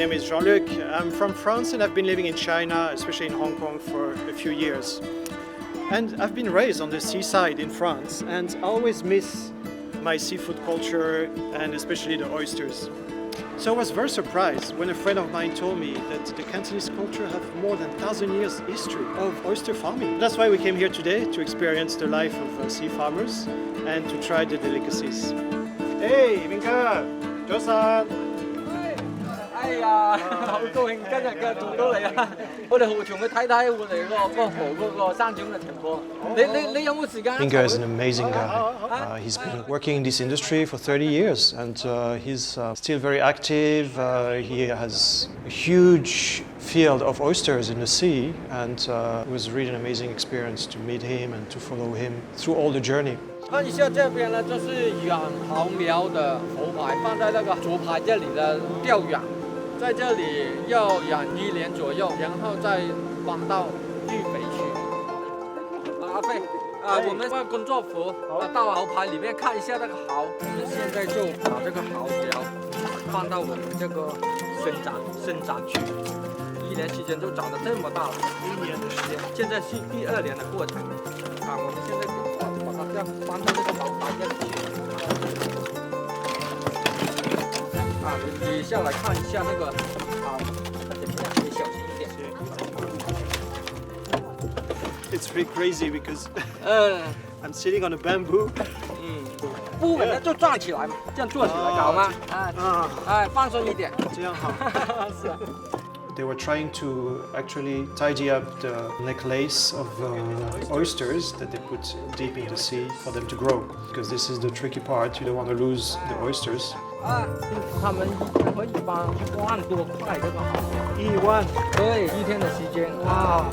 name is Jean-Luc. I'm from France and I've been living in China, especially in Hong Kong, for a few years. And I've been raised on the seaside in France, and I always miss my seafood culture and especially the oysters. So I was very surprised when a friend of mine told me that the Cantonese culture have more than 1,000 years history of oyster farming. That's why we came here today, to experience the life of sea farmers and to try the delicacies. Hey, 明哥，早晨。哎呀，好高興今日嘅做到嚟啊！我哋好長去睇睇我哋個河嗰個生長嘅情況。你有冇時間？Mingo is an amazing guy. He's been working in this industry for 30 years and he's still very active. He has a huge field of oysters in the sea and it was really an amazing experience to meet him and to follow him through all the journey. 看一下这边呢，就是养蚝苗的佛牌，放在那个竹排这里的吊养。在这里要养1年左右，然后再放到育肥区。阿飞，我们换工作服，到蚝牌里面看一下那个蚝。我们现在就把这个蚝苗放到我们这个生长区。1年时间就长得这么大了，1年的时间，现在是第2年的过程。我们现在把它这样放到这个蚝牌这里去。你下来看一下那个看怎么样？你小心一点。It's really crazy because I'm sitting on a bamboo. 不稳的就站起来嘛，这样坐起来搞吗？放松一点。这样好。是啊。They were trying to actually tidy up the necklace of oysters that they put deep in the sea for them to grow. Because this is the tricky part, you don't want to lose the oysters. 他们可以帮1万多块这个好，1万，对，1天的时间，哇，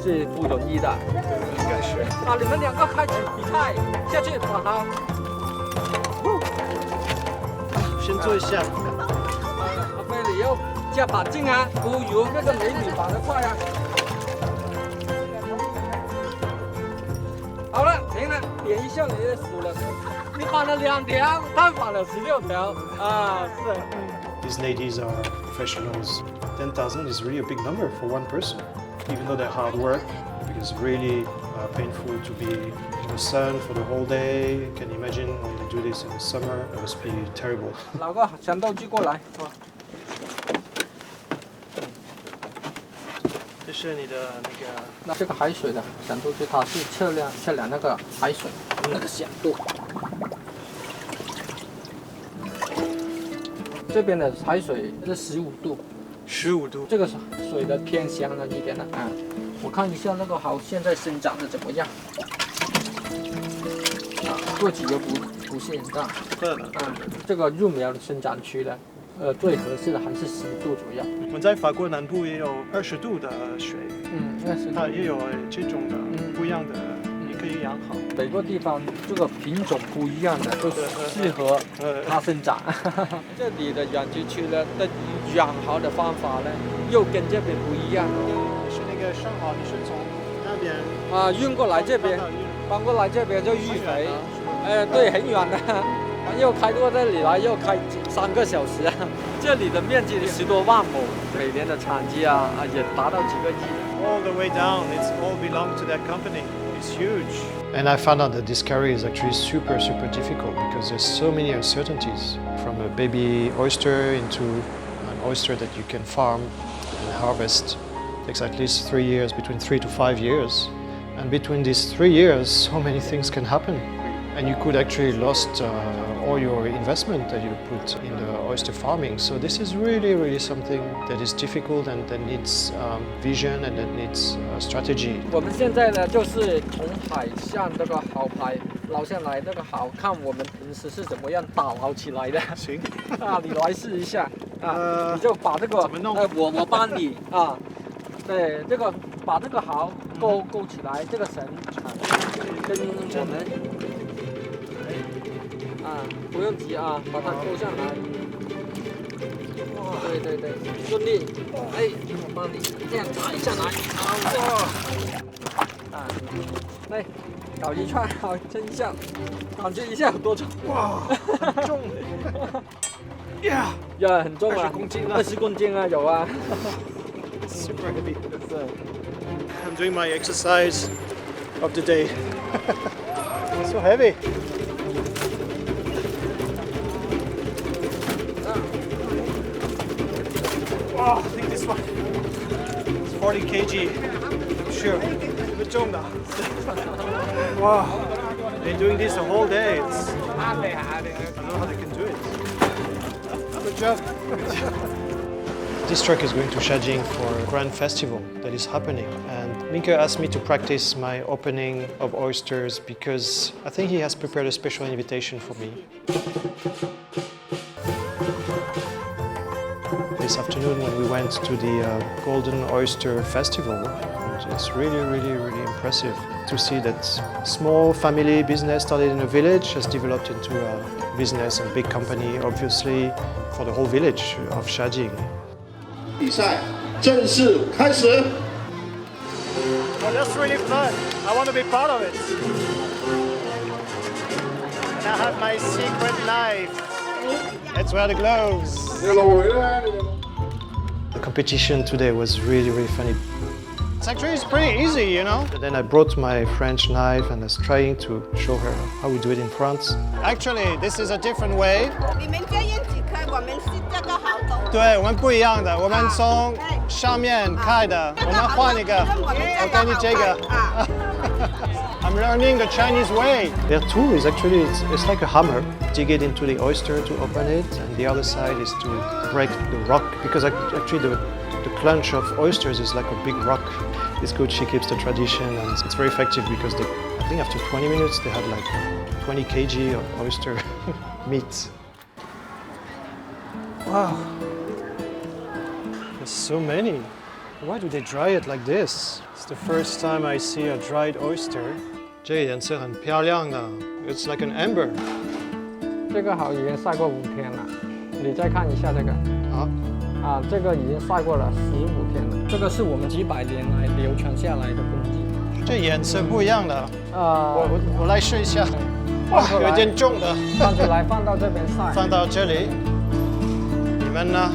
是不容易的，应该是。你们2个开始比赛，下去把它，先做一下。阿飞，你要加把劲啊，不如那个美女绑得快啊。好了，停了，点一下你的数了。你绑了2条，他绑了16条是。These ladies are professionals. 10,000 is really a big number for one person, even though they're hard work, because it's really painful to be in the sun for the whole day. You can imagine when they do this in the summer, it must be terrible. 老哥，想道具过来。这是你的那个。那这个海水的响度计，它是测量那个海水那个响度。这边的海水是15度，15度。这个水的偏香了一点了我看一下那个蚝现在生长的怎么样？做几个不是很大。这个幼苗的生长区呢，最合适的还是10度左右。我在法国南部也有20度的水，它也有这种的不一样的，也可以养好。每个地方这个品种不一样的，就是适合它生长。这里的养殖区呢的养蚝的方法呢，又跟这边不一样。是那个生蚝，你是从那边运过来这边，搬过来这边就育肥。对，很远的。又开过这里来，又开3个小时这里的面积10多万亩，每年的产值也达到几个亿。All the way down, it's all belong to that company. It's huge. And I found out that this carry is actually super difficult because there's so many uncertainties. From a baby oyster into an oyster that you can farm and harvest. It takes at least 3 years, between 3 to 5 years. And between these 3 years, so many things can happen. And you could actually lost all your investment that you put in the oyster farming. So this is really something that is difficult and that needs vision and that needs strategy. 我们现在呢，就是从海上这个蚝牌捞下来，这个蚝看我们平时是怎么样打捞起来的。行，你来试一下你就把这个怎么弄？我帮你对，这个把这个蚝勾起来，这个绳跟我们。不用急把它勾上来。对，顺利。我帮你这样抬下来。来，搞一串，好，称一下，感觉一下有多重？哇，很重。Yeah. 呀，很重啊， 20公斤了。 20公斤啊，有啊。 Super heavy. I'm doing my exercise of the day. It's so heavy. Oh, I think this one is 40 kg. I'm sure. 这么重的。Wow. They're doing this the whole day. I don't know how they can do it. Good job. This truck is going to Shajing for a grand festival that is happening, and Minke asked me to practice my opening of oysters because I think he has prepared a special invitation for me. This afternoon when we went to the Golden Oyster Festival, and it's really impressive to see that small family business started in a village has developed into a business and big company, obviously, for the whole village of Shajing. 比赛正式开始。 Well, that's really fun. I want to be part of it. And I have my secret knife. Let's wear the gloves. The competition today was really funny. It's actually pretty easy, you know. And then I brought my French knife and I was trying to show her how we do it in France. Actually, this is a different way. 你们这样子开，我们是这个好懂。对，我们不一样的，我们从上面开的，我们换一个，我给你这个。I'm learning the Chinese way. Their tool is actually, it's like a hammer. Dig it into the oyster to open it, and the other side is to break the rock, because actually the crunch of oysters is like a big rock. It's good, she keeps the tradition, and it's very effective because I think after 20 minutes they had like 20 kg of oyster meat. Wow, there's so many. Why do they dry it like this? It's the first time I see a dried oyster. 这颜色很漂亮的. It's like an amber. 这个好，已经晒过5天了。你再看一下这个。好。这个已经晒过了15天了。这个是我们几百年来流传下来的工艺。这颜色不一样的。我来试一下。哇，有点重的。放出来，放到这边晒。放到这里。你们呢？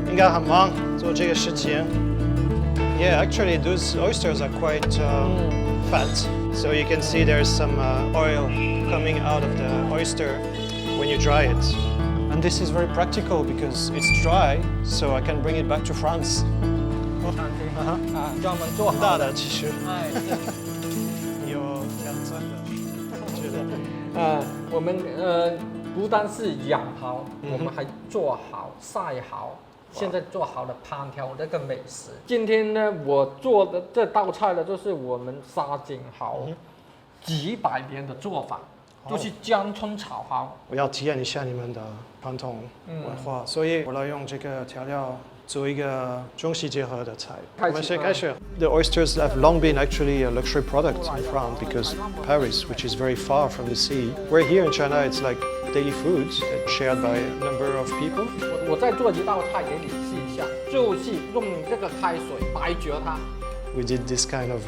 应该很忙做这个事情。Yeah, actually, those oysters are quite fat. So you can see there's some oil coming out of the oyster when you dry it. And this is very practical because it's dry, so I can bring it back to France. 专门做大的其实。哎，有两层的，我觉得。我们不单是养好，我们还做好、晒好。现在做好了烹调这个美食。今天呢，我做的这道菜呢，就是我们沙井蚝几百年的做法，就是姜葱炒蚝。我要体验一下你们的传统文化，所以我要用这个调料做一个中西结合的菜。我们先开始。The oysters have long been actually a luxury product in France because Paris, which is very far from the sea, where here in China it's like daily foods shared by a number of people. 我再做几道菜给你试一下，就是用这个开水白灼它。We did this kind of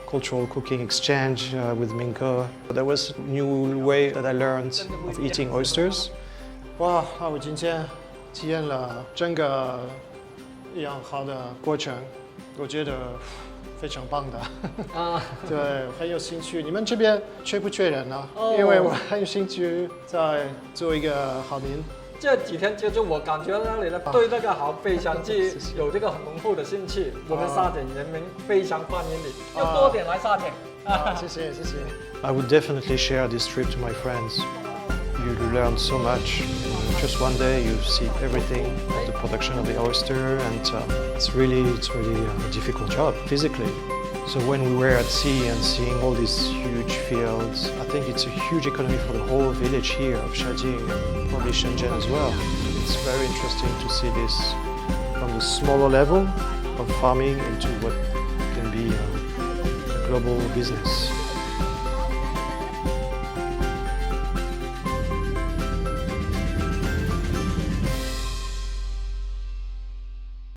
cultural cooking exchange with Minko. There was a new way that I learned of eating oysters. 哇，那我今天体验了整个养蚝的过程，我觉得非常棒的。对，很有兴趣。你们这边缺不缺人呢？因为我很有兴趣在做一个好民。这几天接触，我感觉到你的对这个蚝非常有这个很浓厚的兴趣。我们沙井人民非常欢迎你，要多点来沙井。谢谢谢谢。I would definitely share this trip to my friends. You learn so much. Just one day you see everything of the production of the oyster, and it's really a difficult job physically. So when we were at sea and seeing all these huge fields, I think it's a huge economy for the whole village here of Shajing and probably Shenzhen as well. It's very interesting to see this from the smaller level of farming into what can be a global business.